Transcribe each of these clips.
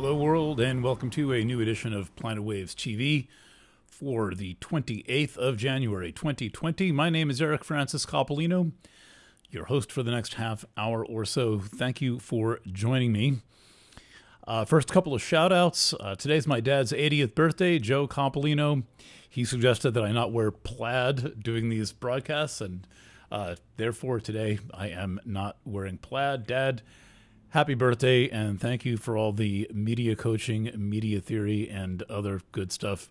Hello world, and welcome to a new edition of Planet Waves TV for the 28th of January 2020. My name is Eric Francis Coppolino, your host for the next half hour or so. Thank you for joining me. First couple of shout outs. Today's my dad's 80th birthday, Joe Coppolino. He suggested that I not wear plaid doing these broadcasts, and therefore today I am not wearing plaid. Dad, happy birthday, and thank you for all the media coaching, media theory, and other good stuff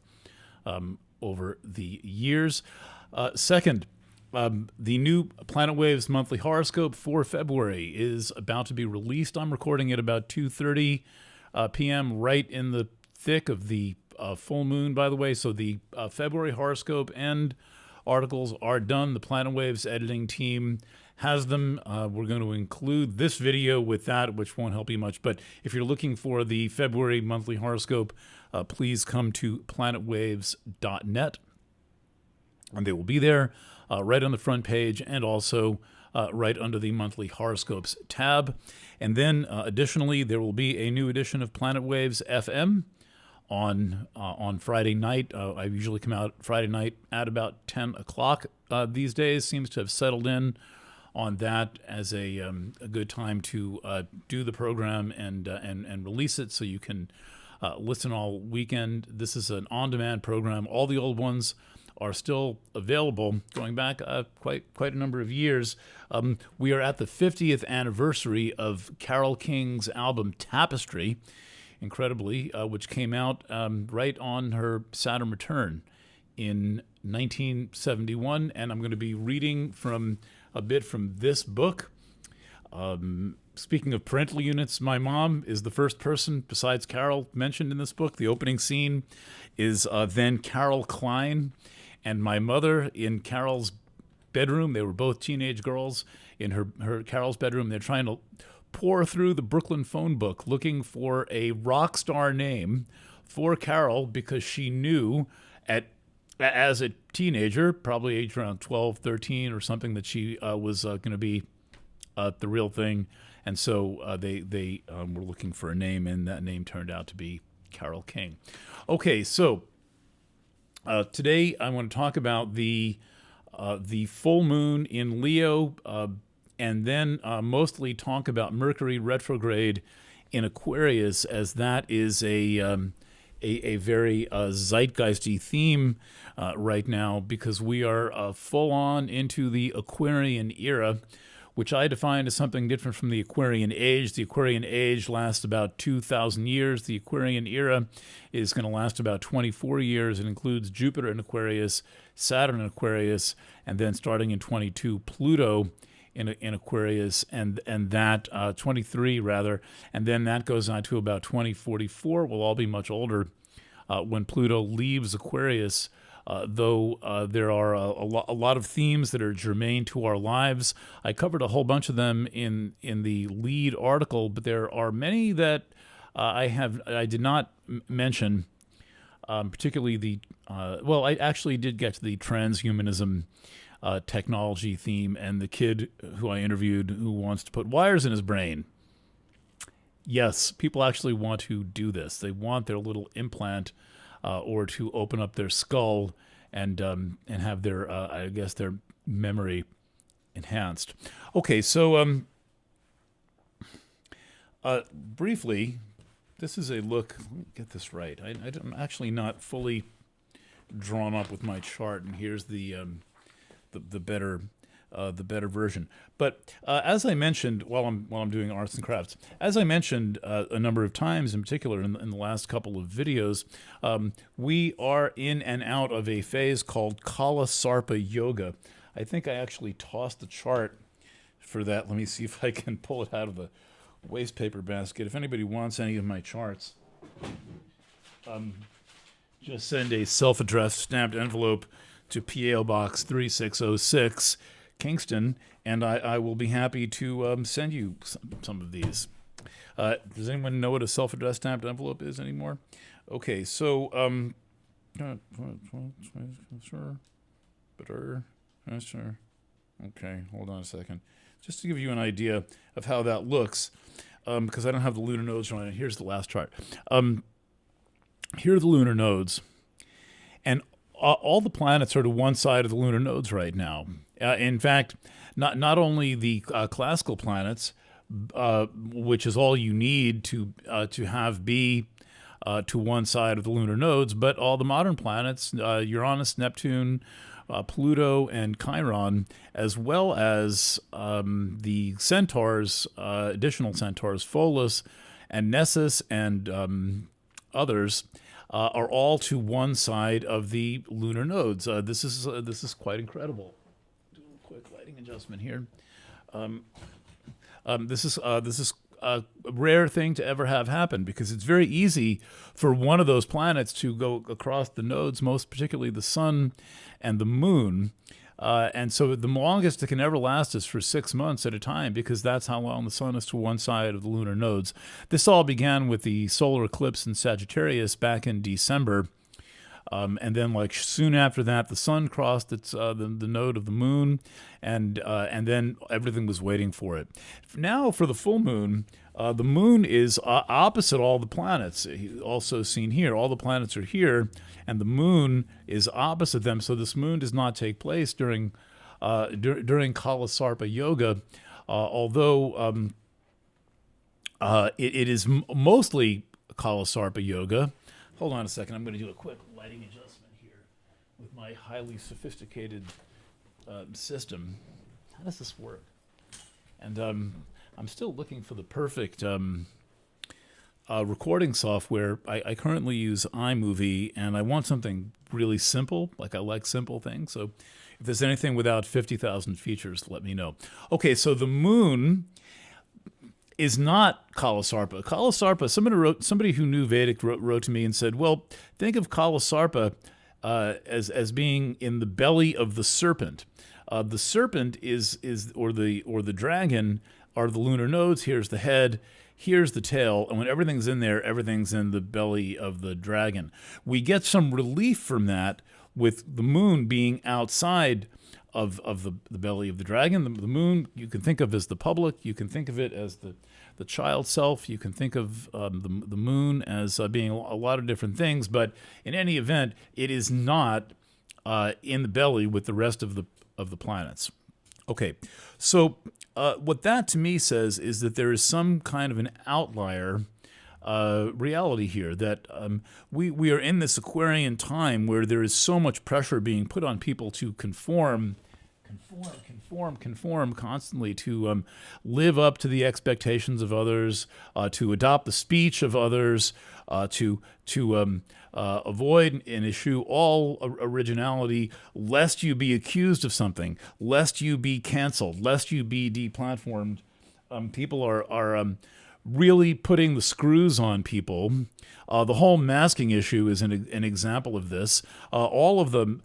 over the years. Second, the new Planet Waves monthly horoscope for February is about to be released. I'm recording it about 2:30 p.m., right in the thick of the full moon, by the way. So the February horoscope and articles are done. The Planet Waves editing team has them. We're going to include this video with that, which won't help you much. But if you're looking for the February monthly horoscope, please come to planetwaves.net. And they will be there right on the front page and also right under the monthly horoscopes tab. And then additionally, there will be a new edition of Planet Waves FM on Friday night. I usually come out Friday night at about 10 o'clock these days. Seems to have settled in on that as a good time to do the program and release it so you can listen all weekend. This is an on-demand program. All the old ones are still available, going back quite a number of years. We are at the 50th anniversary of Carole King's album Tapestry, incredibly, which came out right on her Saturn return in 1971. And I'm going to be reading from a bit from this book. Speaking of parental units, my mom is the first person besides Carol mentioned in this book. The opening scene is then Carol Klein and my mother in Carol's bedroom. They were both teenage girls in her Carol's bedroom. They're trying to pour through the Brooklyn phone book looking for a rock star name for Carol because she knew as a teenager, probably aged around 12, 13 or something, that she was going to be the real thing. And so they were looking for a name, and that name turned out to be Carole King. Okay, so today I want to talk about the full moon in Leo, and then mostly talk about Mercury Retrograde in Aquarius, as that is a very zeitgeisty theme right now, because we are full on into the Aquarian era, which I define as something different from the Aquarian age. The Aquarian age lasts about 2,000 years. The Aquarian era is going to last about 24 years. It includes Jupiter in Aquarius, Saturn in Aquarius, and then starting in 22, Pluto in Aquarius, and that 23 rather, and then that goes on to about 2044. We'll all be much older when Pluto leaves Aquarius. Though there are a lot of themes that are germane to our lives. I covered a whole bunch of them in the lead article, but there are many that I did not mention, particularly I actually did get to the transhumanism technology theme and the kid who I interviewed who wants to put wires in his brain. Yes, people actually want to do this. They want their little implant or to open up their skull and have their their memory enhanced. Okay, so briefly, this is a look. Let me get this right. I'm actually not fully drawn up with my chart, and here's the better version. But as I mentioned while I'm doing arts and crafts, as I mentioned a number of times, in particular in the last couple of videos, we are in and out of a phase called Kala Sarpa Yoga. I think I actually tossed the chart for that. Let me see if I can pull it out of the waste paper basket. If anybody wants any of my charts, just send a self-addressed stamped envelope to PO Box 3606, Kingston, and I will be happy to send you some of these. Does anyone know what a self-addressed stamped envelope is anymore? Okay, so okay, hold on a second. Just to give you an idea of how that looks, because I don't have the lunar nodes on it. Here's the last chart. Here are the lunar nodes. And all the planets are to one side of the lunar nodes right now. In fact, not only the classical planets, which is all you need to have be to one side of the lunar nodes, but all the modern planets, Uranus, Neptune, Pluto, and Chiron, as well as the centaurs, additional centaurs, Pholus and Nessus, and others, are all to one side of the lunar nodes. This is quite incredible. Do a quick lighting adjustment here. This is a rare thing to ever have happen, because it's very easy for one of those planets to go across the nodes, most particularly the sun and the moon. And so the longest it can ever last is for 6 months at a time, because that's how long the sun is to one side of the lunar nodes. This all began with the solar eclipse in Sagittarius back in December. And then, like, soon after that, the sun crossed the node of the moon, and then everything was waiting for it. Now, for the full moon, the moon is opposite all the planets. Also seen here, all the planets are here, and the moon is opposite them. So this moon does not take place during Kala Sarpa Yoga, although it is mostly Kala Sarpa Yoga. Hold on a second. I'm going to do a quick lighting adjustment here with my highly sophisticated system. How does this work? And I'm still looking for the perfect recording software. I currently use iMovie, and I want something really simple. Like, I like simple things. So if there's anything without 50,000 features, let me know. Okay, so the moon is not Kalasarpa. Kalasarpa, somebody who knew Vedic wrote to me and said, well, think of Kalasarpa as being in the belly of the serpent. The serpent or the dragon are the lunar nodes. Here's the head, here's the tail, and when everything's in there, everything's in the belly of the dragon. We get some relief from that with the moon being outside of the belly of the dragon. The moon you can think of as the public. You can think of it as the child self. You can think of the moon as being a lot of different things. But in any event, it is not in the belly with the rest of the planets. Okay, so what that to me says is that there is some kind of an outlier reality here, that we are in this Aquarian time where there is so much pressure being put on people to conform constantly, to live up to the expectations of others, to adopt the speech of others, to avoid and eschew all originality, lest you be accused of something, lest you be canceled, lest you be deplatformed. People are really putting the screws on people. The whole masking issue is an example of this. All of the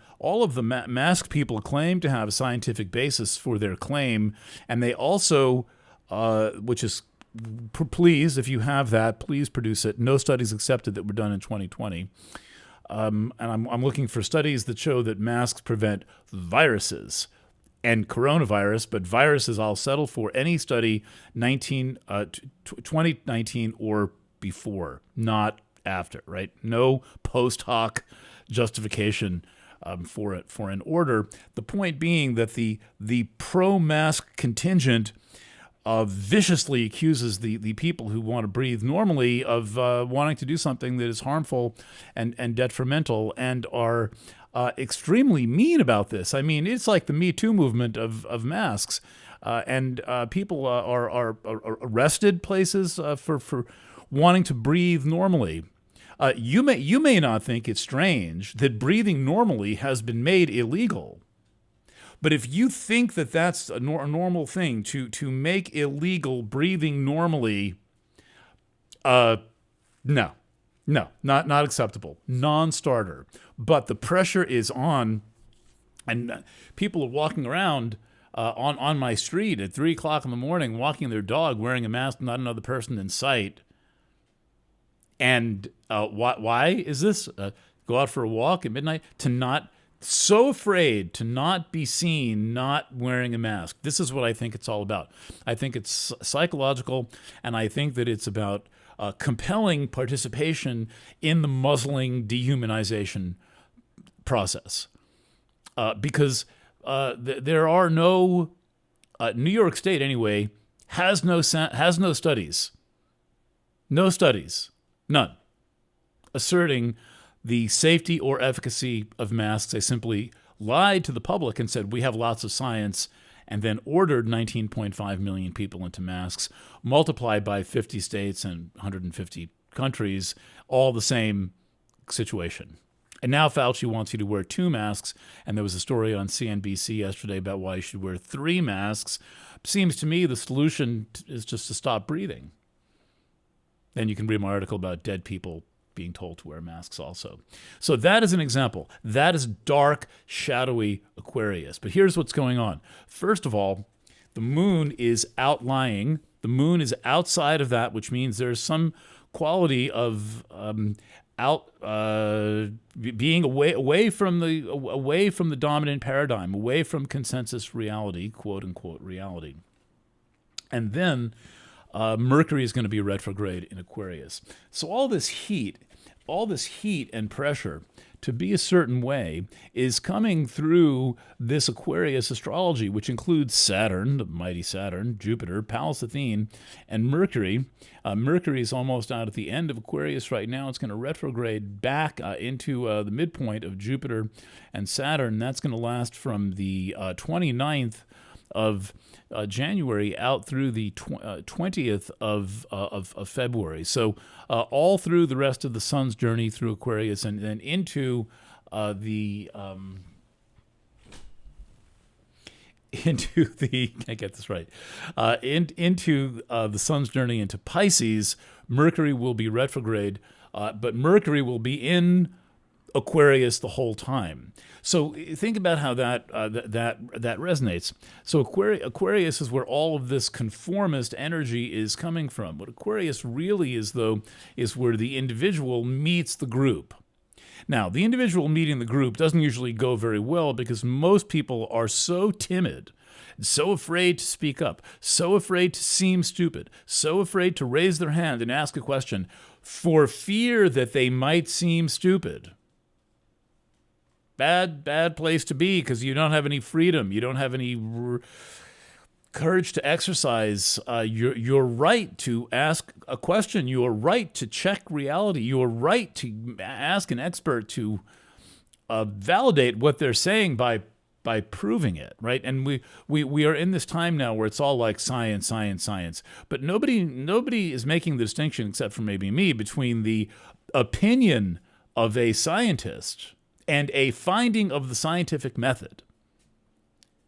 masked people claim to have a scientific basis for their claim, and they also, which is, please, if you have that, please produce it. No studies accepted that were done in 2020. And I'm looking for studies that show that masks prevent viruses and coronavirus, but viruses I'll settle for any study 2019 or before, not after, right? No post hoc justification for it, for an order. The point being that the pro-mask contingent viciously accuses the people who want to breathe normally of wanting to do something that is harmful and detrimental, and are extremely mean about this. I mean, it's like the Me Too movement of masks, and people are arrested places for wanting to breathe normally. You may not think it's strange that breathing normally has been made illegal, but if you think that that's a normal thing to make illegal breathing normally, no, not acceptable, non-starter. But the pressure is on, and people are walking around on my street at 3 o'clock in the morning, walking their dog, wearing a mask, not another person in sight. And why is this? Go out for a walk at midnight to not so afraid to not be seen not wearing a mask. This is what I think it's all about. I think it's psychological, and I think that it's about compelling participation in the muzzling dehumanization process. Because there are no, New York State anyway, has no studies, none, asserting the safety or efficacy of masks. They simply lied to the public and said, we have lots of science, and then ordered 19.5 million people into masks, multiplied by 50 states and 150 countries, all the same situation. And now Fauci wants you to wear 2 masks, and there was a story on CNBC yesterday about why you should wear 3 masks. Seems to me the solution is just to stop breathing. Then you can read my article about dead people being told to wear masks also. So that is an example. That is dark, shadowy Aquarius. But here's what's going on. First of all, the moon is outlying. The moon is outside of that, which means there's some quality of being away from the dominant paradigm, away from consensus reality, quote unquote reality. And then Mercury is going to be retrograde in Aquarius. So all this heat and pressure to be a certain way is coming through this Aquarius astrology, which includes Saturn, the mighty Saturn, Jupiter, Pallas Athene, and Mercury. Mercury is almost out at the end of Aquarius right now. It's going to retrograde back into the midpoint of Jupiter and Saturn. That's going to last from the 29th of January out through the 20th of February. So all through the rest of the sun's journey through Aquarius, and then into the I get this right, into the sun's journey into Pisces. Mercury will be retrograde, but Mercury will be in Aquarius the whole time. So think about how that resonates. So Aquarius is where all of this conformist energy is coming from. What Aquarius really is, though, is where the individual meets the group. Now, the individual meeting the group doesn't usually go very well because most people are so timid, so afraid to speak up, so afraid to seem stupid, so afraid to raise their hand and ask a question for fear that they might seem stupid. Bad place to be, because you don't have any freedom. You don't have any courage to exercise your right to ask a question, your right to check reality, your right to ask an expert to validate what they're saying by proving it, right? And we are in this time now where it's all like science, science, science. But nobody is making the distinction, except for maybe me, between the opinion of a scientist and a finding of the scientific method,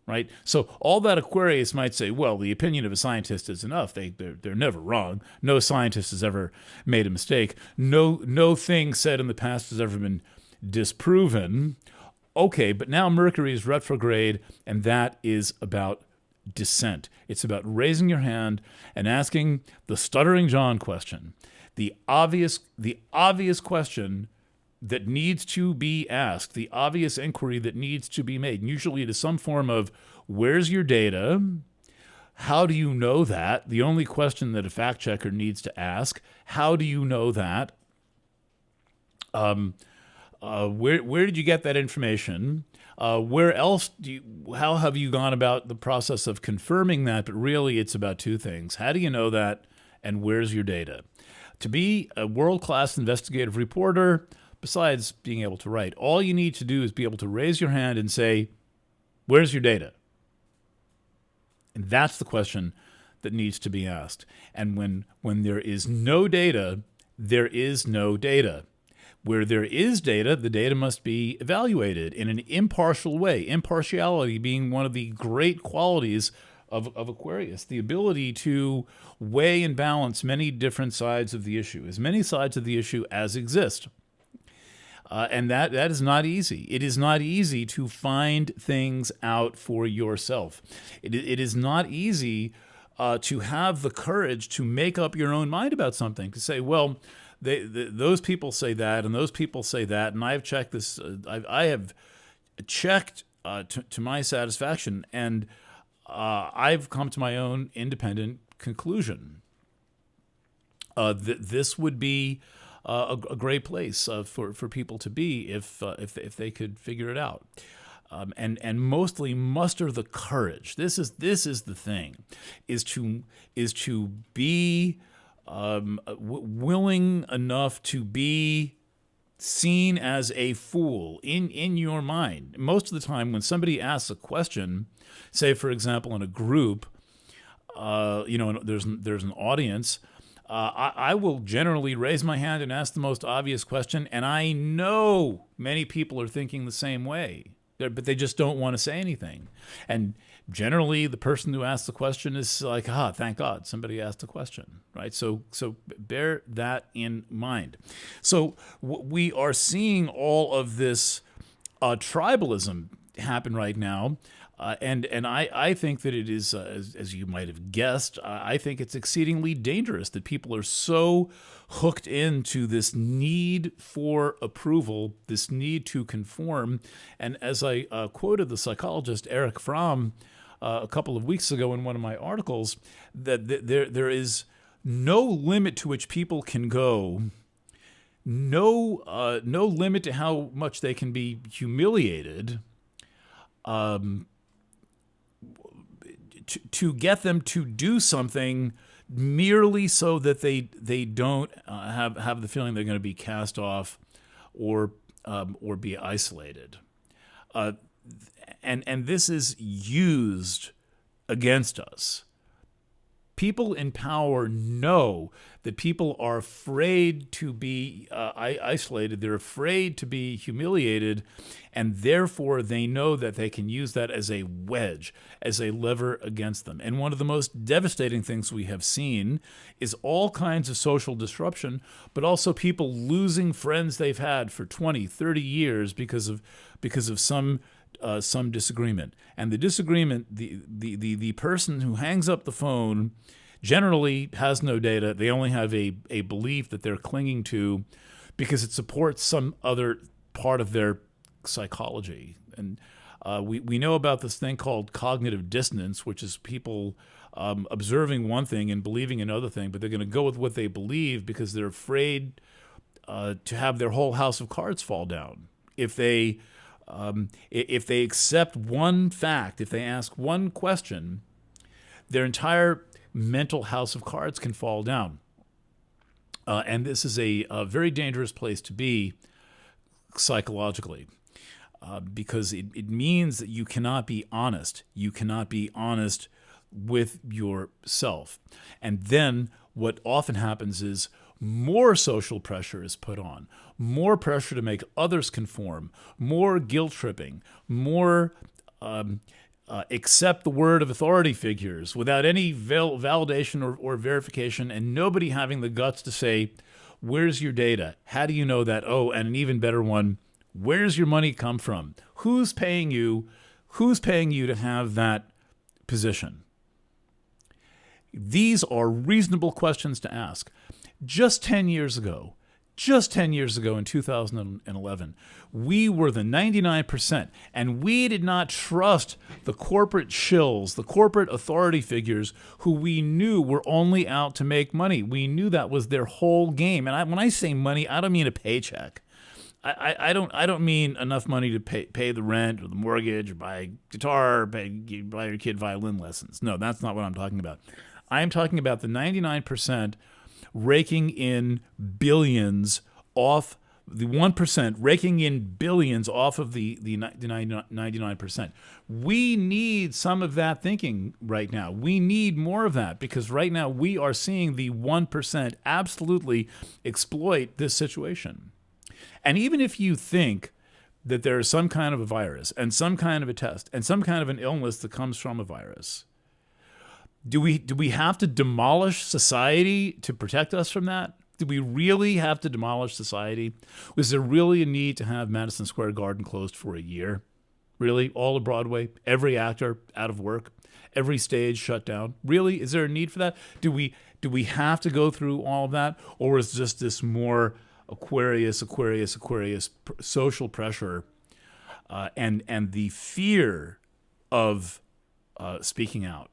right? So all that Aquarius might say, well, the opinion of a scientist is enough. They're never wrong. No scientist has ever made a mistake. No thing said in the past has ever been disproven. Okay, but now Mercury is retrograde, and that is about dissent. It's about raising your hand and asking the stuttering John question, the obvious question that needs to be asked, the obvious inquiry that needs to be made. And usually it is some form of, where's your data? How do you know that? The only question that a fact checker needs to ask, how do you know that? Where did you get that information? Where else how have you gone about the process of confirming that? But really it's about 2 things. How do you know that? And where's your data? To be a world-class investigative reporter, besides being able to write, all you need to do is be able to raise your hand and say, where's your data? And that's the question that needs to be asked. And when there is no data, there is no data. Where there is data, the data must be evaluated in an impartial way. Impartiality being one of the great qualities of Aquarius, the ability to weigh and balance many different sides of the issue, as many sides of the issue as exist. And that is not easy. It is not easy to find things out for yourself. It is not easy to have the courage to make up your own mind about something, to say, well, those people say that, and those people say that, and I have checked this. I have checked to my satisfaction, and I've come to my own independent conclusion. This would be a great place for people to be if they could figure it out, and mostly muster the courage. This is the thing, is to be willing enough to be seen as a fool in your mind. Most of the time, when somebody asks a question, say for example in a group, there's an audience. I will generally raise my hand and ask the most obvious question, and I know many people are thinking the same way, but they just don't want to say anything. And generally, the person who asks the question is like, thank God somebody asked a question, right? So bear that in mind. So we are seeing all of this tribalism happen right now. And I think that it is, as you might have guessed, I think it's exceedingly dangerous that people are so hooked into this need for approval, this need to conform. And as I quoted the psychologist Erich Fromm a couple of weeks ago in one of my articles, that there is no limit to which people can go, no limit to how much they can be humiliated, to get them to do something merely so that they don't have the feeling they're going to be cast off or be isolated, and this is used against us. People in power know that people are afraid to be isolated. They're afraid to be humiliated, and therefore they know that they can use that as a wedge, as a lever against them. And one of the most devastating things we have seen is all kinds of social disruption, but also people losing friends they've had for 20, 30 years because of some disagreement. And the disagreement, the person who hangs up the phone generally has no data. They only have a belief that they're clinging to because it supports some other part of their psychology. And we know about this thing called cognitive dissonance, which is people observing one thing and believing another thing, but they're going to go with what they believe because they're afraid to have their whole house of cards fall down. If they accept one fact, if they ask one question, their entire mental house of cards can fall down. And this is a very dangerous place to be psychologically, because it means that you cannot be honest. You cannot be honest with yourself. And then what often happens is more social pressure is put on, more pressure to make others conform, more guilt tripping, more accept the word of authority figures without any validation or verification, and nobody having the guts to say, where's your data? How do you know that? Oh, and an even better one, where's your money come from? Who's paying you? Who's paying you to have that position? These are reasonable questions to ask. Just 10 years ago in 2011, we were the 99%, and we did not trust the corporate shills, the corporate authority figures who we knew were only out to make money. We knew that was their whole game. And when I say money, I don't mean a paycheck. I don't mean enough money to pay the rent or the mortgage or buy a guitar or buy your kid violin lessons. No, that's not what I'm talking about. I am talking about the 99% raking in billions off the 1%, raking in billions off of the 99%. We need some of that thinking right now. We need more of that, because right now we are seeing the 1% absolutely exploit this situation. And even if you think that there is some kind of a virus and some kind of a test and some kind of an illness that comes from a virus, do we have to demolish society to protect us from that? Do we really have to demolish society? Was there really a need to have Madison Square Garden closed for a year? Really? All of Broadway? Every actor out of work? Every stage shut down? Really? Is there a need for that? Do we have to go through all of that? Or is just this more Aquarius social pressure and the fear of speaking out.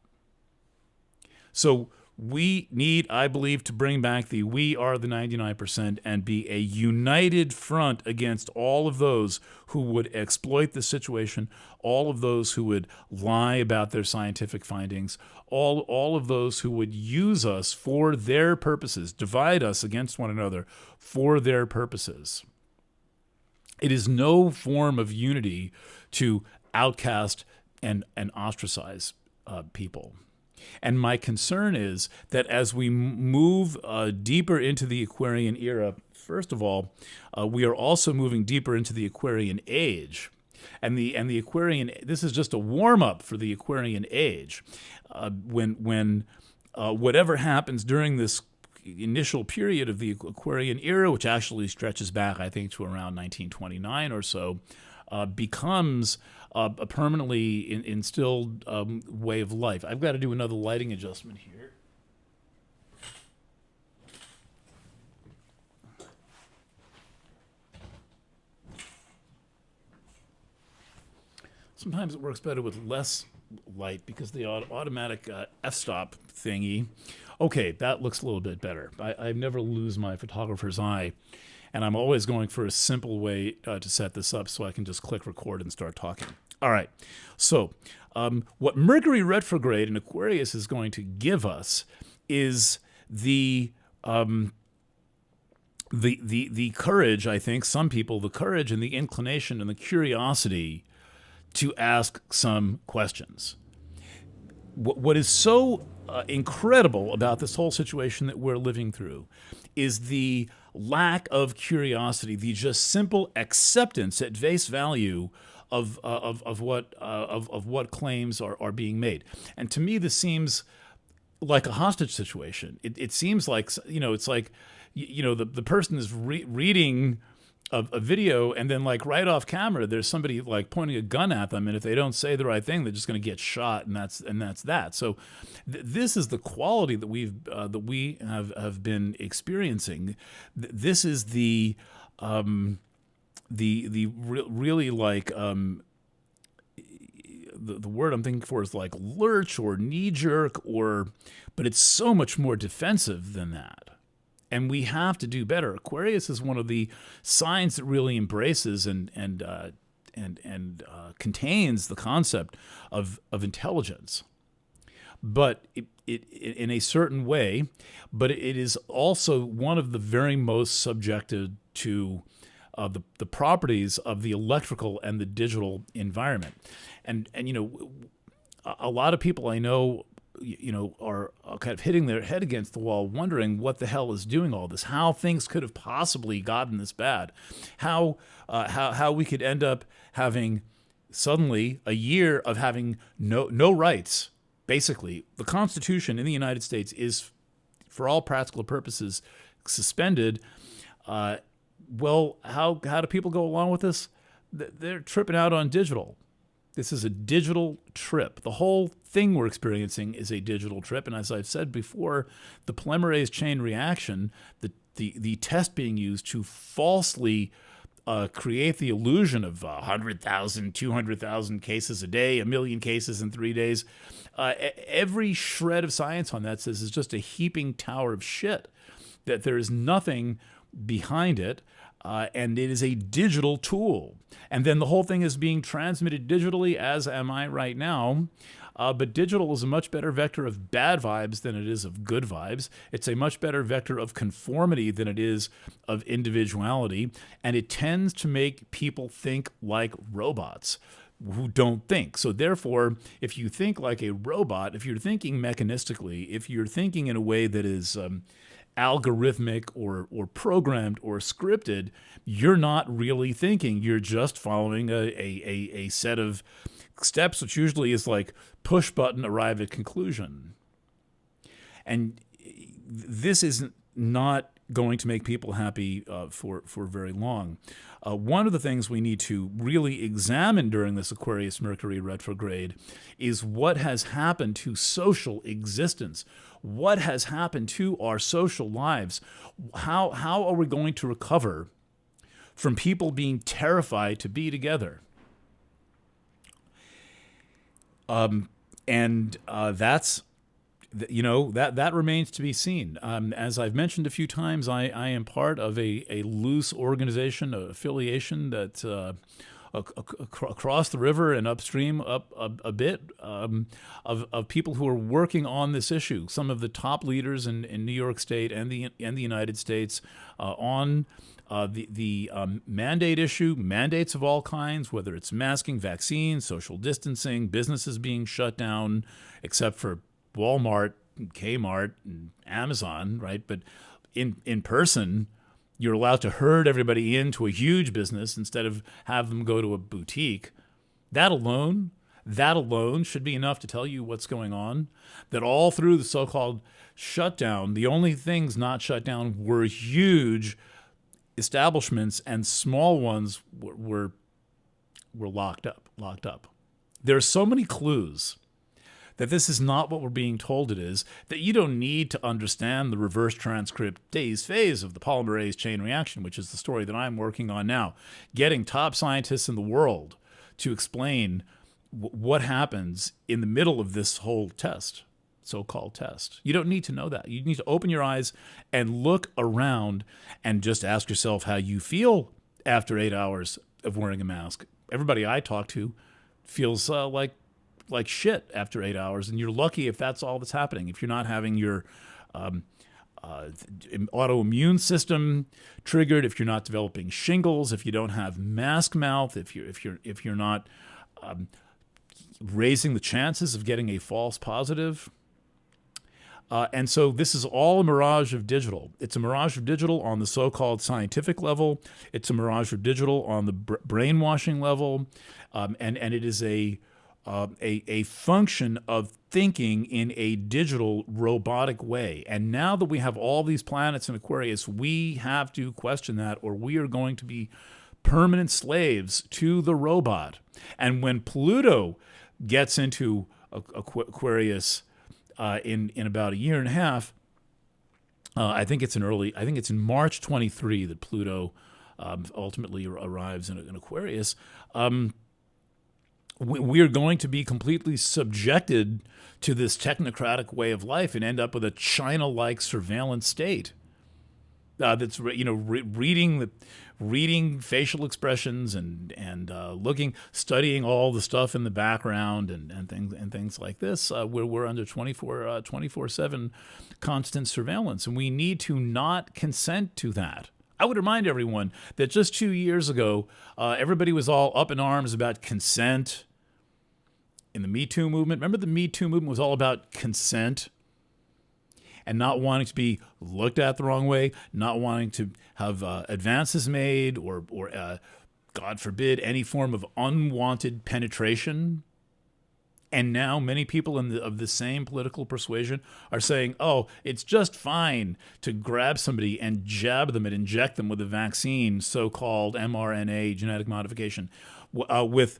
So we need, I believe, to bring back the we are the 99% and be a united front against all of those who would exploit the situation, all of those who would lie about their scientific findings, all of those who would use us for their purposes, divide us against one another for their purposes. It is no form of unity to outcast and ostracize people. And my concern is that as we move deeper into the Aquarian era, first of all, we are also moving deeper into the Aquarian age. And the Aquarian, this is just a warm-up for the Aquarian age. When whatever happens during this initial period of the Aquarian era, which actually stretches back, I think, to around 1929 or so, becomes a permanently instilled way of life. I've got to do another lighting adjustment here. Sometimes it works better with less light because the automatic f-stop thingy. Okay, that looks a little bit better. I never lose my photographer's eye. And I'm always going for a simple way to set this up so I can just click record and start talking. All right. So what Mercury Retrograde in Aquarius is going to give us is the courage, I think, some people, the courage and the inclination and the curiosity to ask some questions. What is so incredible about this whole situation that we're living through is the lack of curiosity, the just simple acceptance at face value of what claims are being made. And to me, this seems like a hostage situation. It seems like, it's like, the person is reading a video, and then like right off camera, there's somebody like pointing a gun at them, and if they don't say the right thing, they're just going to get shot, and that's that. So this is the quality that we have been experiencing. This is the really like the word I'm thinking for is like lurch or knee jerk, but it's so much more defensive than that. And we have to do better. Aquarius is one of the signs that really embraces and contains the concept of intelligence, but it in a certain way. But it is also one of the very most subjected to the properties of the electrical and the digital environment. And a lot of people I know, are kind of hitting their head against the wall, wondering what the hell is doing all this, how things could have possibly gotten this bad, how we could end up having suddenly a year of having no rights. Basically, the Constitution in the United States is, for all practical purposes, suspended. Well, how do people go along with this? They're tripping out on digital. This is a digital trip. The whole thing we're experiencing is a digital trip. And as I've said before, the polymerase chain reaction, the test being used to falsely create the illusion of 100,000, 200,000 cases a day, 1 million cases in 3 days, every shred of science on that says it's just a heaping tower of shit, that there is nothing behind it. And it is a digital tool. And then the whole thing is being transmitted digitally, as am I right now. But digital is a much better vector of bad vibes than it is of good vibes. It's a much better vector of conformity than it is of individuality. And it tends to make people think like robots who don't think. So therefore, if you think like a robot, if you're thinking mechanistically, if you're thinking in a way that is algorithmic or programmed or scripted, you're not really thinking. You're just following a set of steps, which usually is like push button, arrive at conclusion. And this is not going to make people happy for very long. One of the things we need to really examine during this Aquarius Mercury retrograde is what has happened to social existence. What has happened to our social lives? How are we going to recover from people being terrified to be together? And that's, that remains to be seen. As I've mentioned a few times, I am part of a loose organization, affiliation that across the river and upstream up a bit of people who are working on this issue. Some of the top leaders in New York State and the United States on the mandate issue, mandates of all kinds, whether it's masking, vaccines, social distancing, businesses being shut down, except for Walmart, and Kmart, and Amazon, right? But in person, you're allowed to herd everybody into a huge business instead of have them go to a boutique. That alone should be enough to tell you what's going on. That all through the so-called shutdown, the only things not shut down were huge establishments, and small ones were locked up. There are so many clues that this is not what we're being told it is, that you don't need to understand the reverse transcriptase phase of the polymerase chain reaction, which is the story that I'm working on now. Getting top scientists in the world to explain what happens in the middle of this whole test, so-called test. You don't need to know that. You need to open your eyes and look around and just ask yourself how you feel after 8 hours of wearing a mask. Everybody I talk to feels like shit after 8 hours, and you're lucky if that's all that's happening. If you're not having your autoimmune system triggered, if you're not developing shingles, if you don't have mask mouth, if you're not raising the chances of getting a false positive. And so this is all a mirage of digital. It's a mirage of digital on the so-called scientific level. It's a mirage of digital on the brainwashing level, and it is a function of thinking in a digital robotic way. And now that we have all these planets in Aquarius, we have to question that, or we are going to be permanent slaves to the robot. And when Pluto gets into Aquarius in about a year and a half, I think it's in March 23 that Pluto ultimately arrives in Aquarius. We are going to be completely subjected to this technocratic way of life and end up with a China-like surveillance state that's reading facial expressions and studying all the stuff in the background and things like this. We're under 24/7 constant surveillance, and we need to not consent to that. I would remind everyone that just 2 years ago, everybody was all up in arms about consent in the Me Too movement. Remember, the Me Too movement was all about consent and not wanting to be looked at the wrong way, not wanting to have advances made or God forbid, any form of unwanted penetration. And now many people of the same political persuasion are saying, oh, it's just fine to grab somebody and jab them and inject them with a vaccine, so-called mRNA genetic modification, with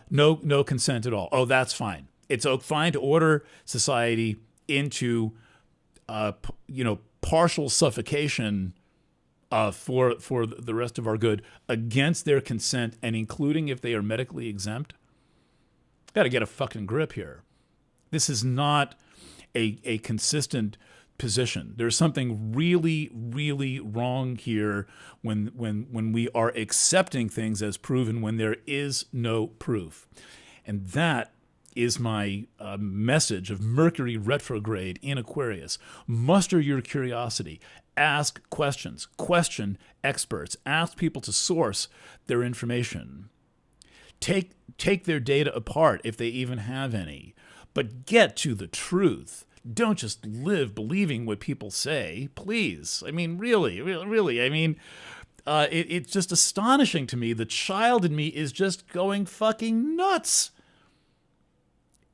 no consent at all. Oh, that's fine. It's fine to order society into partial suffocation for the rest of our good against their consent, and including if they are medically exempt. Got to get a fucking grip here. This is not a consistent position. There's something really, really wrong here when we are accepting things as proven when there is no proof. And that is my message of Mercury Retrograde in Aquarius. Muster your curiosity. Ask questions. Question experts. Ask people to source their information. Take their data apart if they even have any, but get to the truth. Don't just live believing what people say, please. I mean, really. I mean, it's just astonishing to me. The child in me is just going fucking nuts.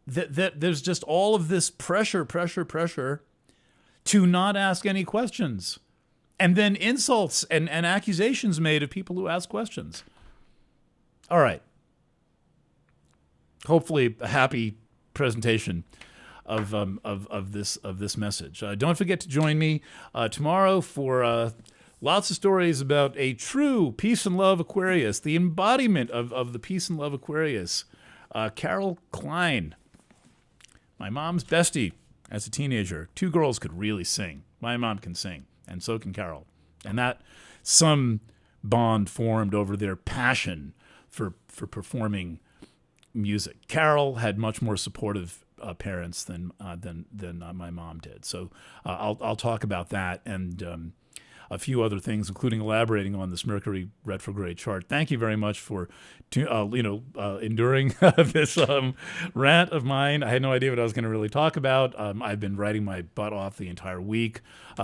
That there's just all of this pressure to not ask any questions. And then insults and accusations made of people who ask questions. All right. Hopefully a happy presentation of this message. Don't forget to join me tomorrow for lots of stories about a true peace and love Aquarius, the embodiment of the peace and love Aquarius. Carol Klein, my mom's bestie as a teenager. Two girls could really sing. My mom can sing, and so can Carol. And that some bond formed over their passion for performing music. Carol had much more supportive parents than my mom did. So I'll talk about that and a few other things, including elaborating on this Mercury retrograde chart. Thank you very much for enduring this rant of mine. I had no idea what I was going to really talk about. I've been writing my butt off the entire week.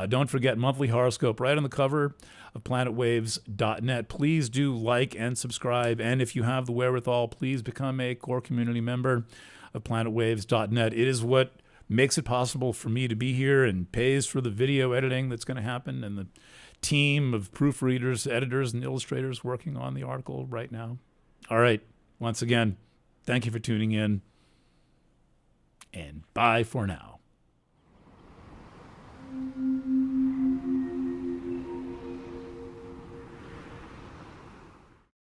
Don't forget, monthly horoscope right on the cover of planetwaves.net. Please do like and subscribe. And if you have the wherewithal, please become a core community member of planetwaves.net. It is what makes it possible for me to be here and pays for the video editing that's going to happen and the team of proofreaders, editors, and illustrators working on the article right now. All right. Once again, thank you for tuning in, and bye for now.